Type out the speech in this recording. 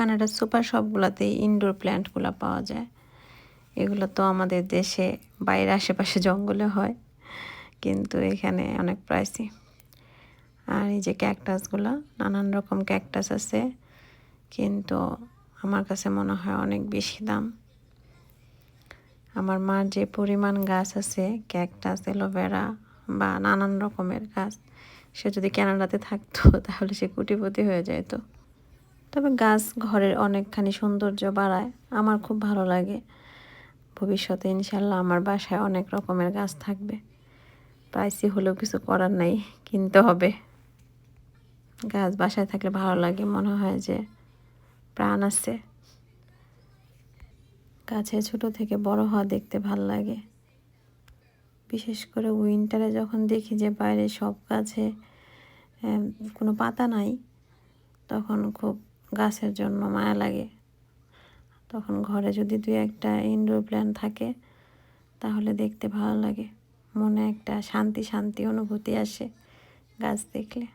কানাডার super শপগুলোতেই indoor প্ল্যান্টগুলো পাওয়া যায়। এগুলো তো আমাদের দেশে বাইরে আশেপাশে জঙ্গলে হয়, কিন্তু এখানে অনেক প্রাইসি। আর এই যে ক্যাকটাসগুলো, নানান রকম ক্যাকটাস আছে, কিন্তু আমার কাছে মনে হয় অনেক বেশি দাম। আমার মার যে পরিমাণ গাছ আছে, ক্যাকটাস, অ্যালোভেরা বা নানান রকমের গাছ, সে যদি কানাডাতে থাকতো তাহলে সে কোটিপতি হয়ে যেত। তবে গাছ ঘরের অনেকখানি সৌন্দর্য বাড়ায়, আমার খুব ভালো লাগে। ভবিষ্যতে ইনশাল্লাহ আমার বাসায় অনেক রকমের গাছ থাকবে। প্রাইসি হলেও কিছু করার নাই, কিনতে হবে। গাছ বাসায় থাকলে ভালো লাগে, মনে হয় যে প্রাণ আছে। গাছে ছোট থেকে বড় হওয়া দেখতে ভালো লাগে। বিশেষ করে উইন্টারে যখন দেখি যে বাইরে সব গাছে কোনো পাতা নাই, তখন খুব গাছের জন্য মায়া লাগে। তখন ঘরে যদি 2-1টা ইনডোর প্ল্যান্ট থাকে তাহলে দেখতে ভালো লাগে, মনে একটা শান্তি শান্তি অনুভূতি আসে গাছ দেখলে।